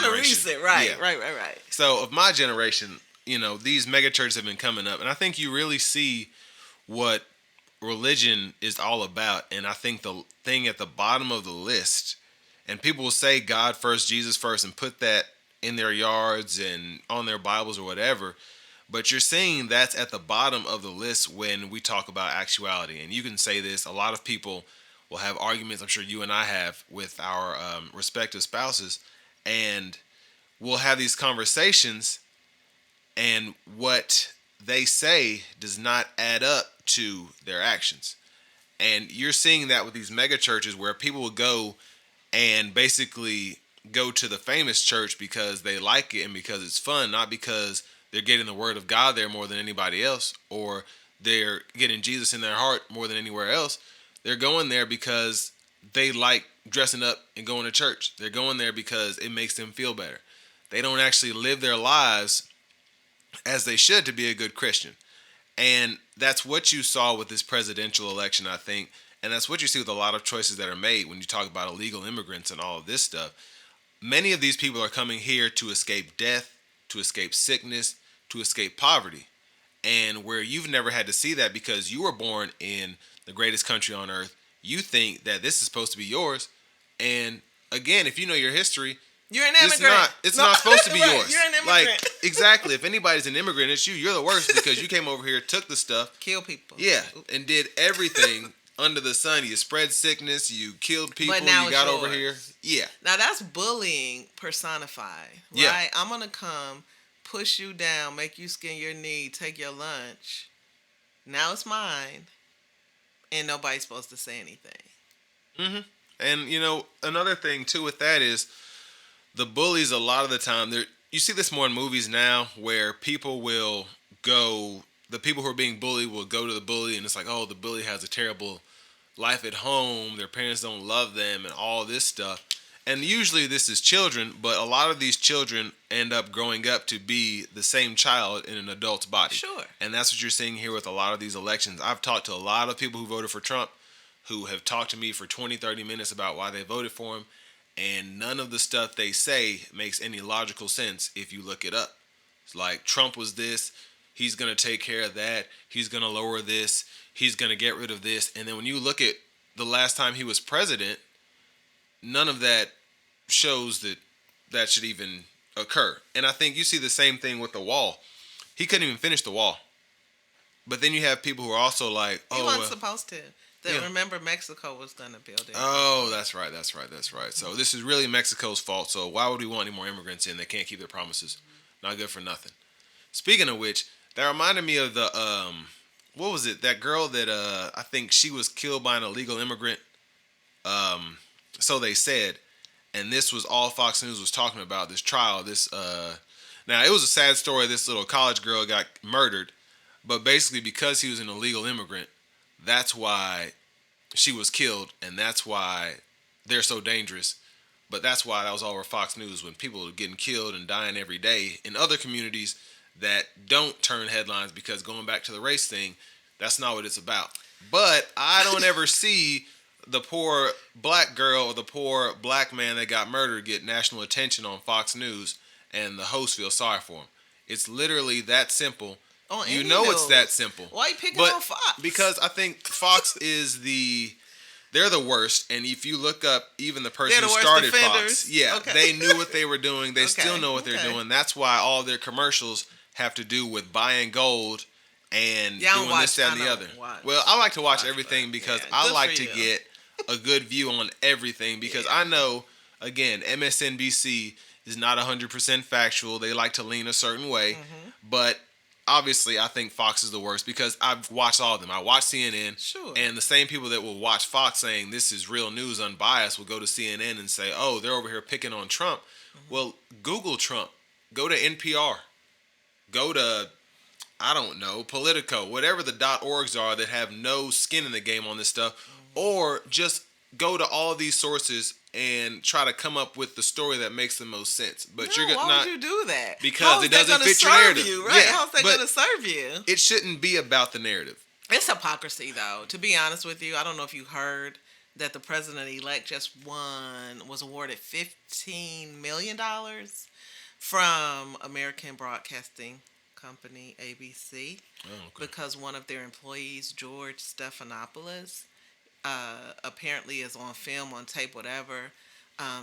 of recent. Right, yeah. right. So of my generation, these megachurches have been coming up, and I think you really see what religion is all about. And I think the thing at the bottom of the list, and people will say God first, Jesus first, and put that in their yards and on their Bibles or whatever, but you're seeing that's at the bottom of the list when we talk about actuality. And you can say this, a lot of people will have arguments, I'm sure you and I have, with our respective spouses, and we'll have these conversations, and what they say does not add up to their actions. And you're seeing that with these mega churches where people will go and basically go to the famous church because they like it and because it's fun, not because they're getting the word of God there more than anybody else, or they're getting Jesus in their heart more than anywhere else. They're going there because they like dressing up and going to church. They're going there because it makes them feel better. They don't actually live their lives as they should to be a good Christian. And that's what you saw with this presidential election, I think. And that's what you see with a lot of choices that are made when you talk about illegal immigrants and all of this stuff. Many of these people are coming here to escape death, to escape sickness, to escape poverty. And where you've never had to see that because you were born in the greatest country on earth, you think that this is supposed to be yours. And again, if you know your history, you're an immigrant. It's not supposed to be yours. You're an immigrant. Like, exactly. If anybody's an immigrant, it's you. You're the worst because you came over here, took the stuff. Kill people. Yeah, and did everything under the sun. You spread sickness. You killed people. But now you got over here. Yeah. Now that's bullying personified, right? Yeah. I'm going to come, push you down, make you skin your knee, take your lunch. Now it's mine. And nobody's supposed to say anything. Mm-hmm. And, another thing, too, with that is the bullies, a lot of the time, you see this more in movies now where people will go, the people who are being bullied will go to the bully and it's like, oh, the bully has a terrible life at home. Their parents don't love them and all this stuff. And usually this is children, but a lot of these children end up growing up to be the same child in an adult's body. Sure. And that's what you're seeing here with a lot of these elections. I've talked to a lot of people who voted for Trump who have talked to me for 20, 30 minutes about why they voted for him. And none of the stuff they say makes any logical sense if you look it up. It's like Trump was this, he's going to take care of that, he's going to lower this, he's going to get rid of this. And then when you look at the last time he was president, none of that shows that that should even occur. And I think you see the same thing with the wall. He couldn't even finish the wall. But then you have people who are also like, oh, he wasn't supposed to. Remember, Mexico was going to build it. Oh, that's right. So this is really Mexico's fault. So why would we want any more immigrants in? They can't keep their promises. Not good for nothing. Speaking of which, that reminded me of the, what was it? That girl that I think she was killed by an illegal immigrant So they said, and this was all Fox News was talking about, this trial. Now it was a sad story. This little college girl got murdered, but basically because he was an illegal immigrant, that's why she was killed, and that's why they're so dangerous. But that's why that was all over Fox News, when people are getting killed and dying every day in other communities that don't turn headlines, because going back to the race thing, that's not what it's about. But I don't ever see the poor black girl or the poor black man that got murdered get national attention on Fox News and the host feels sorry for him. It's literally that simple. On You any know it's news. that simple. Why you picking But on Fox? because I think Fox they're the worst. And if you look up even the person They're who the worst started offenders? Fox, yeah, Okay. they knew what they were doing. They Okay, still know what they're okay. doing. That's why all their commercials have to do with buying gold and Yeah, I don't doing watch- this, that, and I the don't other. watch- Well, I like to watch watch everything that. because Yeah, I good like for to you. get a good view on everything, because I know, again, MSNBC is not 100% factual. They like to lean a certain way. Mm-hmm. But obviously, I think Fox is the worst because I've watched all of them. I watch CNN, Sure. and the same people that will watch Fox saying this is real news, unbiased, will go to CNN and say, oh, they're over here picking on Trump. Mm-hmm. Well, Google Trump. Go to NPR. Go to, I don't know, Politico, whatever the .orgs are that have no skin in the game on this stuff, or just go to all these sources and try to come up with the story that makes the most sense. But No, you're why not, would you do that? because How is it that doesn't gonna fit your serve narrative. You, right? Yeah, How's that but going to serve you? it shouldn't be about the narrative. It's hypocrisy, though. To be honest with you, I don't know if you heard that the president-elect just was awarded $15 million from American Broadcasting Company, ABC, Oh, okay. because one of their employees, George Stephanopoulos, apparently is on film, on tape, whatever,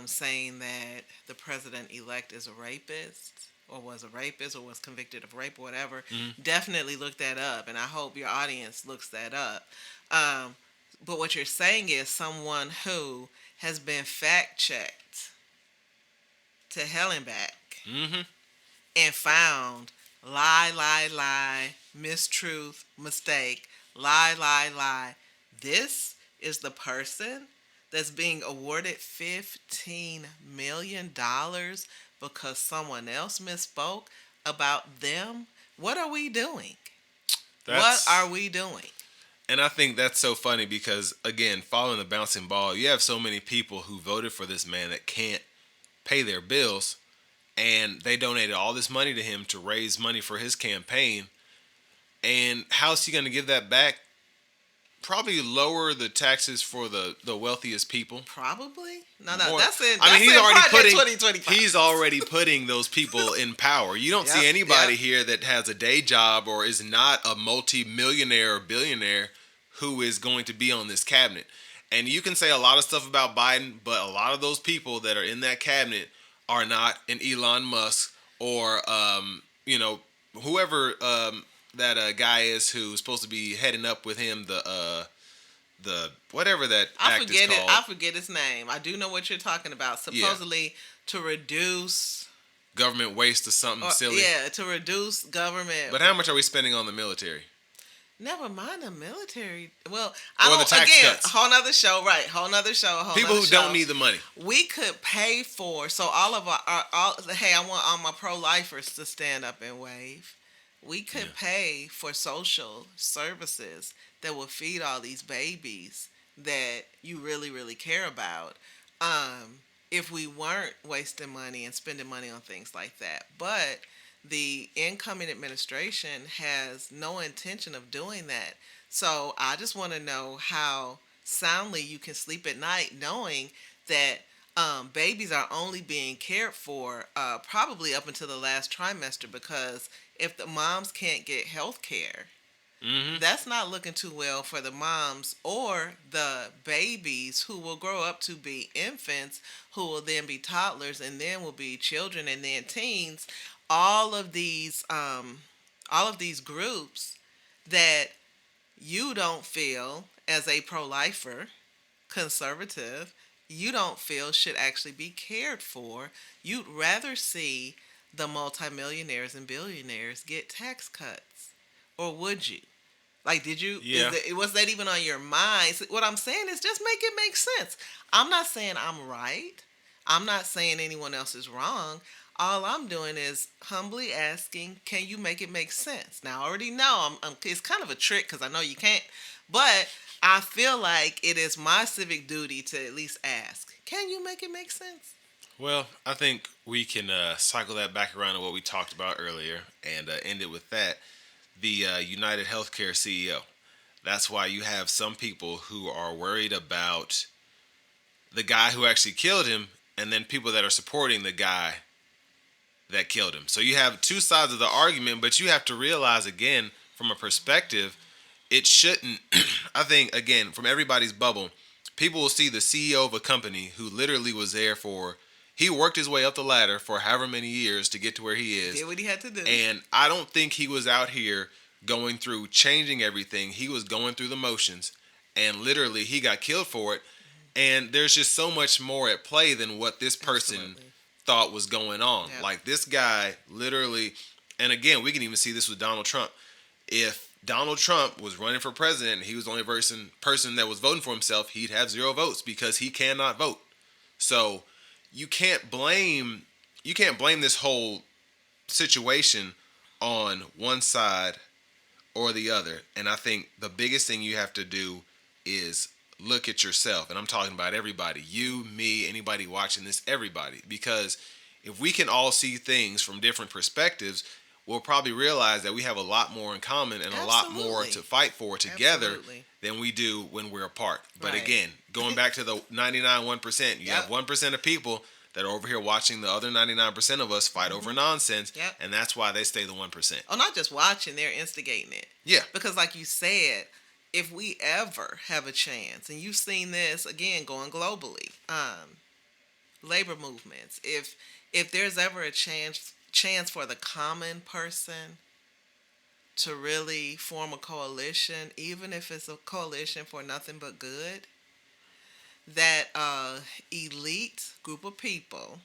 saying that the president-elect is a rapist, or was a rapist, or was convicted of rape, or whatever. Mm-hmm. Definitely look that up, and I hope your audience looks that up. But what you're saying is someone who has been fact-checked to hell and back Mm-hmm. and found lie, mistruth, mistake, lie. This is the person that's being awarded $15 million because someone else misspoke about them. What are we doing? What are we doing? And I think that's so funny because, again, following the bouncing ball, you have so many people who voted for this man that can't pay their bills, and they donated all this money to him to raise money for his campaign. And how's he going to give that back? Probably lower the taxes for the wealthiest people. Probably. No, More- that's in. I mean, he's already Project putting 2025. he's already putting those people in power. You don't see Yep, anybody yep. here that has a day job or is not a multi-millionaire or billionaire who is going to be on this cabinet. And you can say a lot of stuff about Biden, but a lot of those people that are in that cabinet are not an Elon Musk or whoever that guy is who's supposed to be heading up with him, the whatever that I act forget is it. called. I forget his name. I do know what you're talking about. Supposedly to reduce. Government waste or something silly. Yeah, to reduce government. But how much are we spending on the military? Never mind the military. Well, Or I the don't. tax Again, cuts. whole nother show, right? Whole nother show. People who don't need the money. We could pay for all of our. Hey, I want all my pro-lifers to stand up and wave. We could pay for social services that will feed all these babies that you really, really care about. If we weren't wasting money and spending money on things like that, but the incoming administration has no intention of doing that. So I just want to know how soundly you can sleep at night knowing that babies are only being cared for probably up until the last trimester, because if the moms can't get health care, that's not looking too well for the moms or the babies who will grow up to be infants, who will then be toddlers, and then will be children, and then teens. All of these groups that you don't feel as a pro-lifer, conservative, you don't feel should actually be cared for. You'd rather see the multimillionaires and billionaires get tax cuts, or would you? Like, did you? Yeah. Was that even on your mind? So what I'm saying is, just make it make sense. I'm not saying I'm right. I'm not saying anyone else is wrong. All I'm doing is humbly asking, can you make it make sense? Now, I already know it's kind of a trick because I know you can't, but I feel like it is my civic duty to at least ask, can you make it make sense? Well, I think we can cycle that back around to what we talked about earlier and end it with that. The United Healthcare CEO. That's why you have some people who are worried about the guy who actually killed him, and then people that are supporting the guy that killed him. So you have two sides of the argument, but you have to realize again, from a perspective, it shouldn't. I think again, from everybody's bubble, people will see the CEO of a company who literally was there for. He worked his way up the ladder for however many years to get to where he is. Did what he had to do. And I don't think he was out here going through changing everything. He was going through the motions. And literally, he got killed for it. And there's just so much more at play than what this person Absolutely. thought was going on. Yep. Like, this guy literally, and again, we can even see this with Donald Trump. If Donald Trump was running for president and he was the only person that was voting for himself, he'd have 0 votes because he cannot vote. So you can't blame this whole situation on one side or the other. And I think the biggest thing you have to do is look at yourself. And I'm talking about everybody, you, me, anybody watching this, everybody. Because if we can all see things from different perspectives, we'll probably realize that we have a lot more in common and a lot more to fight for together Absolutely. than we do when we're apart. But Right. again, going back to the 99 1%, you have 1% of people that are over here watching the other 99% of us fight over nonsense, Yep. and that's why they stay the 1%. Oh, not just watching, they're instigating it. Yeah. Because, like you said, if we ever have a chance, and you've seen this again going globally, labor movements. If there's ever a chance for the common person to really form a coalition, even if it's a coalition for nothing but good, that elite group of people,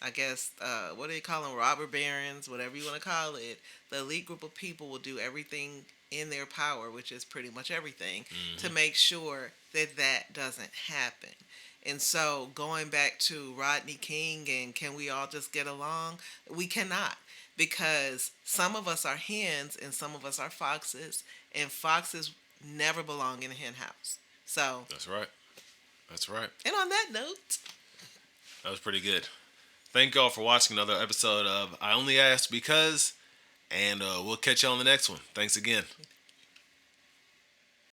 I guess, what do you call them? Robber barons, whatever you want to call it. The elite group of people will do everything in their power, which is pretty much everything, to make sure that that doesn't happen. And so, going back to Rodney King and can we all just get along? We cannot, because some of us are hens and some of us are foxes, and foxes never belong in a hen house. So, That's right. That's right. and on that note, That was pretty good. Thank y'all for watching another episode of I Only Ask Because, and we'll catch you on the next one. Thanks again.